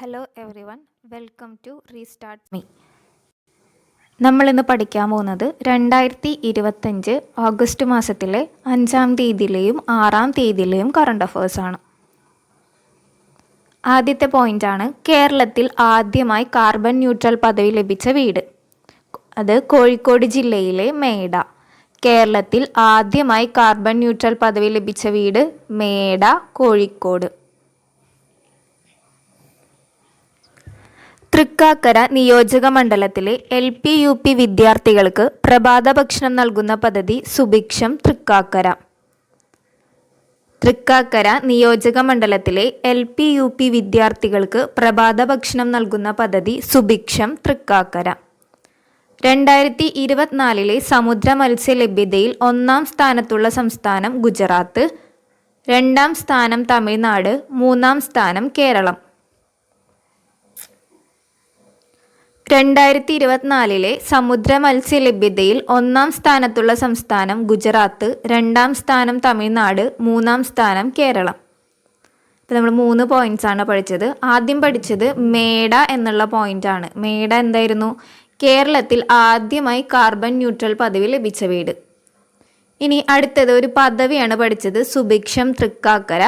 Hello everyone, welcome to restart me. നമ്മളിന്ന് പഠിക്കാൻ പോകുന്നത് 2025 ഓഗസ്റ്റ് മാസത്തിലെ 5-ാം തീയതിയിലെയും 6-ാം തീയതിയിലെയും കറണ്ട് അഫേഴ്സാണ്. ആദ്യത്തെ പോയിൻ്റാണ് കേരളത്തിൽ ആദ്യമായി കാർബൺ ന്യൂട്രൽ പദവി ലഭിച്ച വീട്. അത് കോഴിക്കോട് ജില്ലയിലെ മേട. കേരളത്തിൽ ആദ്യമായി കാർബൺ ന്യൂട്രൽ പദവി ലഭിച്ച വീട് മേട, കോഴിക്കോട്. തൃക്കാക്കര നിയോജക മണ്ഡലത്തിലെ LP-UP വിദ്യാർത്ഥികൾക്ക് പ്രഭാത ഭക്ഷണം നൽകുന്ന പദ്ധതി സുഭിക്ഷം തൃക്കാക്കര. തൃക്കാക്കര നിയോജക മണ്ഡലത്തിലെ LP-UP വിദ്യാർത്ഥികൾക്ക് പ്രഭാത ഭക്ഷണം നൽകുന്ന പദ്ധതി സുഭിക്ഷം തൃക്കാക്കര. 2024 സമുദ്ര മത്സ്യലഭ്യതയിൽ 1-ാം സ്ഥാനത്തുള്ള സംസ്ഥാനം ഗുജറാത്ത്, 2-ാം സ്ഥാനം തമിഴ്നാട്, 3-ാം സ്ഥാനം കേരളം. 2024 സമുദ്ര മത്സ്യലഭ്യതയിൽ 1-ാം സ്ഥാനത്തുള്ള സംസ്ഥാനം ഗുജറാത്ത്, 2-ാം സ്ഥാനം തമിഴ്നാട്, 3-ാം സ്ഥാനം കേരളം. അപ്പോൾ നമ്മൾ 3 പോയിന്റ്സാണ് പഠിച്ചത്. ആദ്യം പഠിച്ചത് മേട എന്നുള്ള പോയിന്റാണ്. മേട എന്തായിരുന്നു? കേരളത്തിൽ ആദ്യമായി കാർബൺ ന്യൂട്രൽ പദവി ലഭിച്ച വീട്. ഇനി അടുത്തത് ഒരു പദവിയാണ് പഠിച്ചത്, സുഭിക്ഷം തൃക്കാക്കര.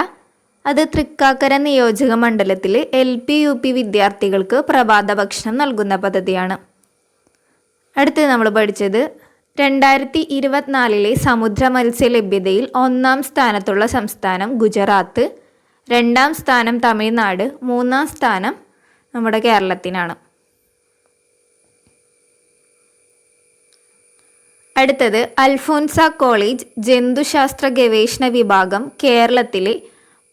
അത് തൃക്കാക്കര നിയോജക മണ്ഡലത്തിൽ LP-UP വിദ്യാർത്ഥികൾക്ക് പ്രഭാത ഭക്ഷണം നൽകുന്ന പദ്ധതിയാണ്. അടുത്തത് നമ്മൾ പഠിച്ചത് 2024 സമുദ്ര മത്സ്യലഭ്യതയിൽ 1-ാം സ്ഥാനത്തുള്ള സംസ്ഥാനം ഗുജറാത്ത്, 2-ാം സ്ഥാനം തമിഴ്നാട്, 3-ാം സ്ഥാനം നമ്മുടെ കേരളത്തിനാണ്. അടുത്തത് അൽഫോൻസ കോളേജ് ജന്തുശാസ്ത്ര ഗവേഷണ വിഭാഗം കേരളത്തിലെ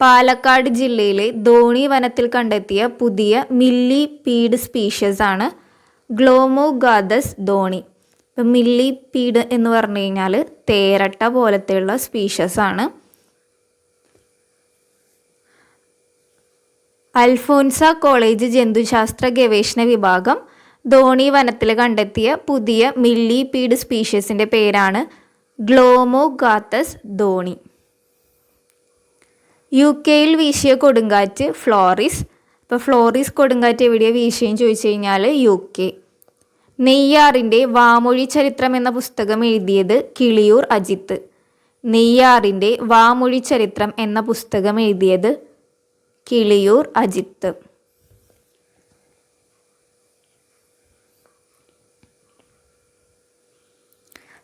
പാലക്കാട് ജില്ലയിലെ ധോണി വനത്തിൽ കണ്ടെത്തിയ പുതിയ മില്ലിപീഡ് സ്പീഷ്യസ് ആണ് ഗ്ലോമോഗാഥസ് ധോണി. ഇപ്പം മില്ലിപീഡ് എന്ന് പറഞ്ഞു കഴിഞ്ഞാൽ തേരട്ട പോലത്തെയുള്ള സ്പീഷ്യസ് ആണ്. അൽഫോൻസ കോളേജ് ജന്തുശാസ്ത്ര ഗവേഷണ വിഭാഗം ധോണി വനത്തിൽ കണ്ടെത്തിയ പുതിയ മില്ലിപീഡ് സ്പീഷ്യസിൻ്റെ പേരാണ് ഗ്ലോമോഗാഥസ് ധോണി. UK-യിൽ വീശിയ കൊടുങ്കാറ്റ് ഫ്ലോറിസ്. ഇപ്പോൾ ഫ്ലോറിസ് കൊടുങ്കാറ്റ് എവിടെയാണ് വീശിയെന്ന് ചോദിച്ചു കഴിഞ്ഞാൽ UK. നെയ്യാറിൻ്റെ വാമൊഴി ചരിത്രം എന്ന പുസ്തകം എഴുതിയത് കിളിയൂർ അജിത്ത്. നെയ്യാറിൻ്റെ വാമൊഴി ചരിത്രം എന്ന പുസ്തകം എഴുതിയത് കിളിയൂർ അജിത്ത്.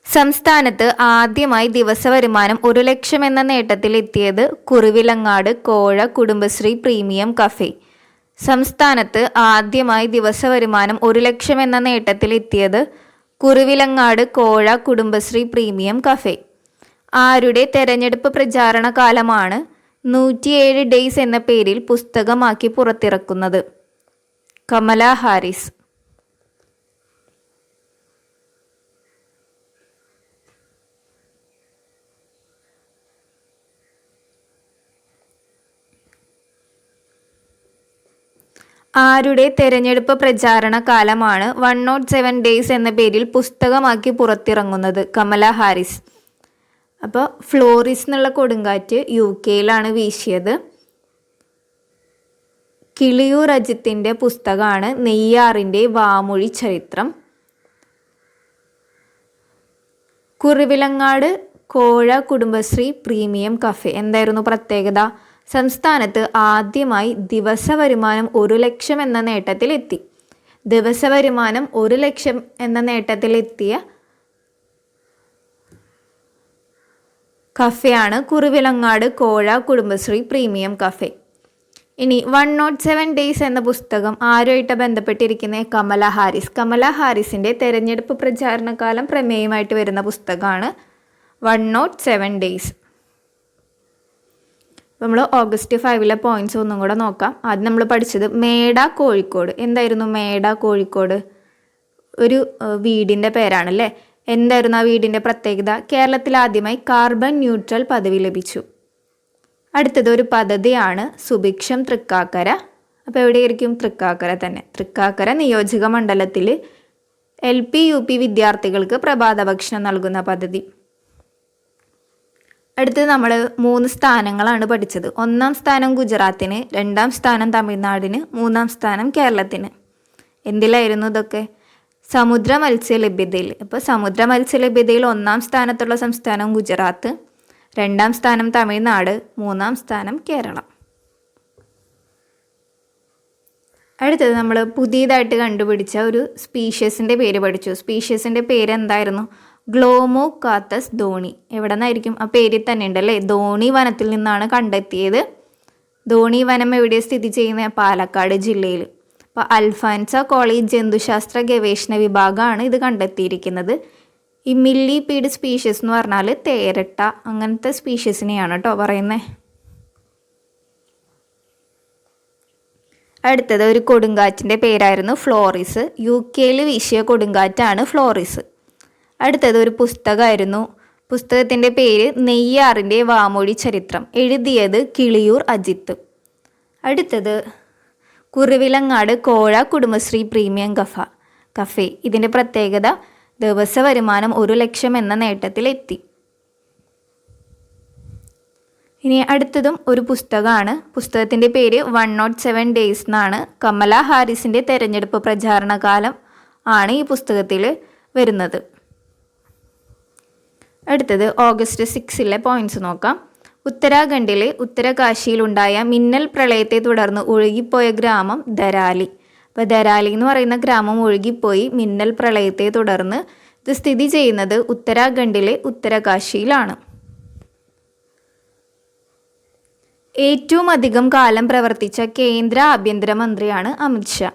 സംസ്ഥാനത്ത് ആദ്യമായി ദിവസവരുമാനം 1 ലക്ഷം എന്ന നേട്ടത്തിലെത്തിയത് കുറുവിലങ്ങാട് കോഴ കുടുംബശ്രീ പ്രീമിയം കഫേ. സംസ്ഥാനത്ത് ആദ്യമായി ദിവസവരുമാനം 1 ലക്ഷം എന്ന നേട്ടത്തിലെത്തിയത് കുറുവിലങ്ങാട് കോഴ കുടുംബശ്രീ പ്രീമിയം കഫേ. ആരുടെ തെരഞ്ഞെടുപ്പ് പ്രചാരണ കാലമാണ് 107 ഡേയ്സ് എന്ന പേരിൽ പുസ്തകമാക്കി പുറത്തിറക്കുന്നത്? കമല ഹാരിസ്. ആരുടെ തെരഞ്ഞെടുപ്പ് പ്രചാരണ കാലമാണ് 107 ഡേയ്സ് എന്ന പേരിൽ പുസ്തകമാക്കി പുറത്തിറങ്ങുന്നത്? കമല ഹാരിസ്. അപ്പോൾ ഫ്ലോറിസ് എന്നുള്ള കൊടുങ്കാറ്റ് UK-യിലാണ് വീശിയത്. കിളിയൂർ അജിത്തിൻ്റെ പുസ്തകമാണ് നെയ്യാറിൻ്റെ വാമൊഴി ചരിത്രം. കുറുവിലങ്ങാട് കോഴ കുടുംബശ്രീ പ്രീമിയം കഫേ എന്തായിരുന്നു പ്രത്യേകത? സംസ്ഥാനത്ത് ആദ്യമായി ദിവസവരുമാനം 1 ലക്ഷം എന്ന നേട്ടത്തിലെത്തി. ദിവസവരുമാനം 1 ലക്ഷം എന്ന നേട്ടത്തിലെത്തിയ കഫേയാണ് കുറുവിലങ്ങാട് കോഴ കുടുംബശ്രീ പ്രീമിയം കഫേ. ഇനി 107 ഡേയ്സ് എന്ന പുസ്തകം ആരുമായിട്ട് ബന്ധപ്പെട്ടിരിക്കുന്നത്? കമല ഹാരിസ്. കമല ഹാരിസിൻ്റെ തെരഞ്ഞെടുപ്പ് പ്രചാരണകാലം പ്രമേയമായിട്ട് വരുന്ന പുസ്തകമാണ് 107 ഡേയ്സ്. നമ്മൾ ഓഗസ്റ്റ് 5 പോയിന്റ്സ് ഒന്നും കൂടെ നോക്കാം. ആദ്യം നമ്മൾ പഠിച്ചത് മേട കോഴിക്കോട്. എന്തായിരുന്നു മേട കോഴിക്കോട്? ഒരു വീടിൻ്റെ പേരാണല്ലേ. എന്തായിരുന്നു ആ വീടിൻ്റെ പ്രത്യേകത? കേരളത്തിൽ ആദ്യമായി കാർബൺ ന്യൂട്രൽ പദവി ലഭിച്ചു. അടുത്തത് ഒരു പദ്ധതിയാണ് സുഭിക്ഷം തൃക്കാക്കര. അപ്പോൾ എവിടെയായിരിക്കും? തൃക്കാക്കര തന്നെ. തൃക്കാക്കര നിയോജക മണ്ഡലത്തിൽ LP-UP വിദ്യാർത്ഥികൾക്ക് പ്രഭാത ഭക്ഷണം നൽകുന്ന പദ്ധതി. അടുത്തത് നമ്മൾ 3 സ്ഥാനങ്ങളാണ് പഠിച്ചത്. 1-ാം സ്ഥാനം ഗുജറാത്തിന്, 2-ാം സ്ഥാനം തമിഴ്നാടിന്, 3-ാം സ്ഥാനം കേരളത്തിന്. എന്തിലായിരുന്നു ഇതൊക്കെ? സമുദ്ര മത്സ്യലഭ്യതയിൽ. അപ്പോൾ സമുദ്ര മത്സ്യലഭ്യതയിൽ 1-ാം സ്ഥാനത്തുള്ള സംസ്ഥാനം ഗുജറാത്ത്, 2-ാം സ്ഥാനം തമിഴ്നാട്, 3-ാം സ്ഥാനം കേരളം. അടുത്തത് നമ്മൾ പുതിയതായിട്ട് കണ്ടുപിടിച്ച ഒരു സ്പീഷ്യസിൻ്റെ പേര് പഠിച്ചു. സ്പീഷ്യസിൻ്റെ പേര് എന്തായിരുന്നു? ഗ്ലോമോകാത്തസ് ധോണി. എവിടെ നിന്നായിരിക്കും? ആ പേരിൽ തന്നെ ഉണ്ടല്ലേ, ധോണി വനത്തിൽ നിന്നാണ് കണ്ടെത്തിയത്. ധോണി വനം എവിടെ സ്ഥിതി ചെയ്യുന്നത്? പാലക്കാട് ജില്ലയിൽ. അപ്പോൾ അൽഫാൻസ കോളേജ് ജന്തുശാസ്ത്ര ഗവേഷണ വിഭാഗമാണ് ഇത് കണ്ടെത്തിയിരിക്കുന്നത്. ഈ മില്ലിപീഡ് സ്പീഷ്യസ് എന്ന് പറഞ്ഞാൽ തേരട്ട അങ്ങനത്തെ സ്പീഷ്യസിനെയാണ് കേട്ടോ പറയുന്നത്. അടുത്തത് ഒരു കൊടുങ്കാറ്റിൻ്റെ പേരായിരുന്നു ഫ്ലോറിസ്. UK വീശിയ കൊടുങ്കാറ്റാണ് ഫ്ലോറിസ്. അടുത്തത് ഒരു പുസ്തകമായിരുന്നു. പുസ്തകത്തിൻ്റെ പേര് നെയ്യാറിൻ്റെ വാമൊഴി ചരിത്രം. എഴുതിയത് കിളിയൂർ അജിത്ത്. അടുത്തത് കുറുവിലങ്ങാട് കോഴ കുടുംബശ്രീ പ്രീമിയം കഫേ. ഇതിൻ്റെ പ്രത്യേകത ദിവസ വരുമാനം 1 ലക്ഷം എന്ന നേട്ടത്തിലെത്തി. ഇനി അടുത്തതും ഒരു പുസ്തകമാണ്. പുസ്തകത്തിൻ്റെ പേര് 107 Days എന്നാണ്. കമല ഹാരിസിൻ്റെ തെരഞ്ഞെടുപ്പ് പ്രചാരണ കാലം ആണ് ഈ പുസ്തകത്തിൽ വരുന്നത്. അടുത്തത് ഓഗസ്റ്റ് 6 പോയിന്റ്സ് നോക്കാം. ഉത്തരാഖണ്ഡിലെ ഉത്തരകാശിയിലുണ്ടായ മിന്നൽ പ്രളയത്തെ തുടർന്ന് ഒഴുകിപ്പോയ ഗ്രാമം ധരാലി. അപ്പോൾ ധരാലി എന്ന് പറയുന്ന ഗ്രാമം ഒഴുകിപ്പോയി മിന്നൽ പ്രളയത്തെ തുടർന്ന്. ഇത് സ്ഥിതി ചെയ്യുന്നത് ഉത്തരാഖണ്ഡിലെ ഉത്തരകാശിയിലാണ്. ഏറ്റവും അധികം കാലം പ്രവർത്തിച്ച കേന്ദ്ര ആഭ്യന്തരമന്ത്രിയാണ് അമിത്ഷാ.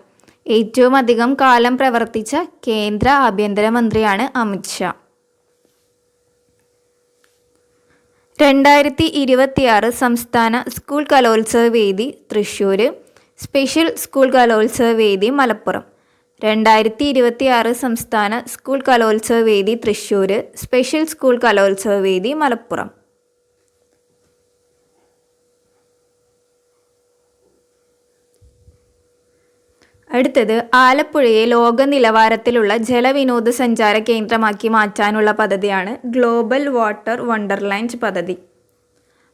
ഏറ്റവും അധികം കാലം പ്രവർത്തിച്ച കേന്ദ്ര ആഭ്യന്തരമന്ത്രിയാണ് അമിത്ഷാ. 2026 സംസ്ഥാന സ്കൂൾ കലോത്സവ വേദി തൃശ്ശൂർ, സ്പെഷ്യൽ സ്കൂൾ കലോത്സവ വേദി മലപ്പുറം. 2026 സംസ്ഥാന സ്കൂൾ കലോത്സവ വേദി തൃശ്ശൂർ, സ്പെഷ്യൽ സ്കൂൾ കലോത്സവ വേദി മലപ്പുറം. അടുത്തത് ആലപ്പുഴയെ ലോക നിലവാരത്തിലുള്ള ജലവിനോദസഞ്ചാര കേന്ദ്രമാക്കി മാറ്റാനുള്ള പദ്ധതിയാണ് ഗ്ലോബൽ വാട്ടർ വണ്ടർലാൻഡ് പദ്ധതി.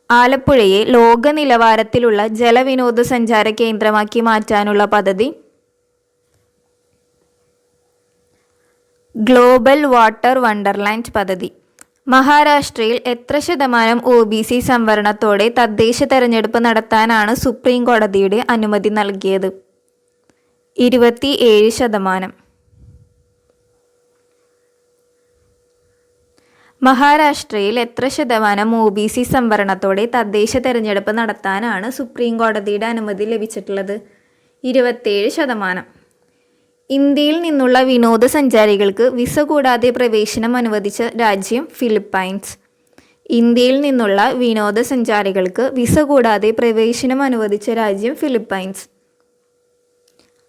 ആലപ്പുഴയെ ലോക നിലവാരത്തിലുള്ള ജലവിനോദസഞ്ചാര കേന്ദ്രമാക്കി മാറ്റാനുള്ള പദ്ധതി ഗ്ലോബൽ വാട്ടർ വണ്ടർലാൻഡ് പദ്ധതി. മഹാരാഷ്ട്രയിൽ എത്ര ശതമാനം OBC സംവരണത്തോടെ തദ്ദേശ തെരഞ്ഞെടുപ്പ് നടത്താനാണ് സുപ്രീം കോടതിയുടെ അനുമതി നൽകിയത്? 27%. മഹാരാഷ്ട്രയിൽ എത്ര ശതമാനം OBC സംവരണത്തോടെ തദ്ദേശ തെരഞ്ഞെടുപ്പ് നടത്താനാണ് സുപ്രീം കോടതിയുടെ അനുമതി ലഭിച്ചിട്ടുള്ളത്? 27%. ഇന്ത്യയിൽ നിന്നുള്ള വിനോദസഞ്ചാരികൾക്ക് വിസ കൂടാതെ പ്രവേശനം അനുവദിച്ച രാജ്യം ഫിലിപ്പൈൻസ്. ഇന്ത്യയിൽ നിന്നുള്ള വിനോദസഞ്ചാരികൾക്ക് വിസ കൂടാതെ പ്രവേശനം അനുവദിച്ച രാജ്യം ഫിലിപ്പൈൻസ്.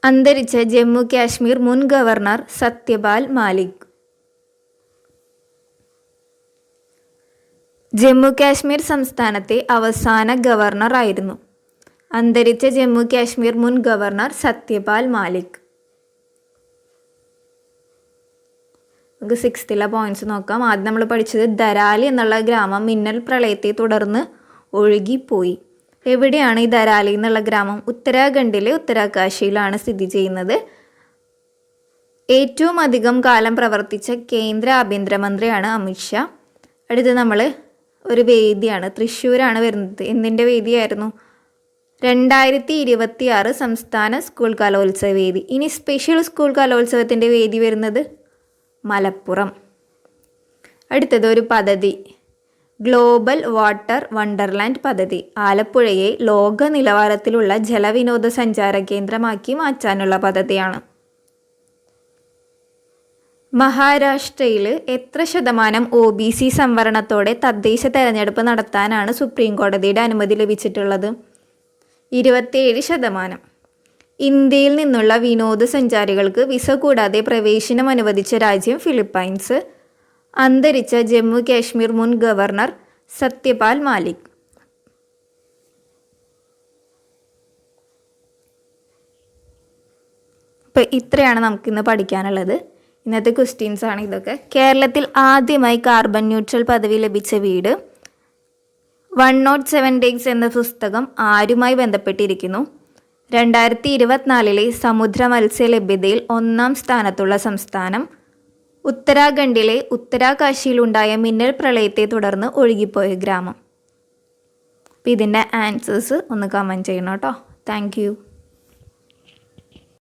അന്തരിച്ച ജമ്മു കാശ്മീർ മുൻ ഗവർണർ സത്യപാൽ മാലിക്. ജമ്മു കാശ്മീർ സംസ്ഥാനത്തെ അവസാന ഗവർണർ ആയിരുന്നു. അന്തരിച്ച ജമ്മു കാശ്മീർ മുൻ ഗവർണർ സത്യപാൽ മാലിക്. നമുക്ക് 6th പോയിന്റ്സ് നോക്കാം. ആദ്യം നമ്മൾ പഠിച്ചത് ധരാലി എന്നുള്ള ഗ്രാമം മിന്നൽ പ്രളയത്തെ തുടർന്ന് ഒഴുകിപ്പോയി. എവിടെയാണ് ഈ ധരാലി എന്നുള്ള ഗ്രാമം? ഉത്തരാഖണ്ഡിലെ ഉത്തരകാശിയിലാണ് സ്ഥിതി ചെയ്യുന്നത്. ഏറ്റവും അധികം കാലം പ്രവർത്തിച്ച കേന്ദ്ര ആഭ്യന്തരമന്ത്രിയാണ് അമിത്ഷാ. അടുത്ത് നമ്മൾ ഒരു വേദിയാണ്, തൃശ്ശൂരാണ് വരുന്നത്. എന്തിൻ്റെ വേദിയായിരുന്നു? 2026 സംസ്ഥാന സ്കൂൾ കലോത്സവ വേദി. ഇനി സ്പെഷ്യൽ സ്കൂൾ കലോത്സവത്തിൻ്റെ വേദി വരുന്നത് മലപ്പുറം. അടുത്തത് ഒരു പദ്ധതി, ഗ്ലോബൽ വാട്ടർ വണ്ടർലാൻഡ് പദ്ധതി. ആലപ്പുഴയെ ലോക നിലവാരത്തിലുള്ള ജലവിനോദസഞ്ചാര കേന്ദ്രമാക്കി മാറ്റാനുള്ള പദ്ധതിയാണ്. മഹാരാഷ്ട്രയിൽ എത്ര ശതമാനം OBC സംവരണത്തോടെ തദ്ദേശ തെരഞ്ഞെടുപ്പ് നടത്താനാണ് സുപ്രീം കോടതിയുടെ അനുമതി ലഭിച്ചിട്ടുള്ളത്? 27%. ഇന്ത്യയിൽ നിന്നുള്ള വിനോദസഞ്ചാരികൾക്ക് വിസ കൂടാതെ പ്രവേശനം അനുവദിച്ച രാജ്യം ഫിലിപ്പൈൻസ്. അന്തരിച്ച ജമ്മു കാശ്മീർ മുൻ ഗവർണർ സത്യപാൽ മാലിക്. അപ്പോൾ ഇത്രയാണ് നമുക്കിന്ന് പഠിക്കാനുള്ളത്. ഇന്നത്തെ ക്വസ്റ്റ്യൻസ് ആണ് ഇതൊക്കെ. കേരളത്തിൽ ആദ്യമായി കാർബൺ ന്യൂട്രൽ പദവി ലഭിച്ച വീട് 107 ഡേയ്സ് എന്ന പുസ്തകം ആരുമായി ബന്ധപ്പെട്ടിരിക്കുന്നു? 2024 സമുദ്ര മത്സ്യലഭ്യതയിൽ 1-ാം സ്ഥാനത്തുള്ള സംസ്ഥാനം ഉത്തരാഖണ്ഡിലെ ഉത്തരാകാശിയിലുണ്ടായ മിന്നൽ പ്രളയത്തെ തുടർന്ന് ഒഴുകിപ്പോയ ഗ്രാമം. അപ്പോൾ ഇതിൻ്റെ ആൻസേഴ്സ് ഒന്ന് കമൻറ്റ് ചെയ്യണം കേട്ടോ. താങ്ക്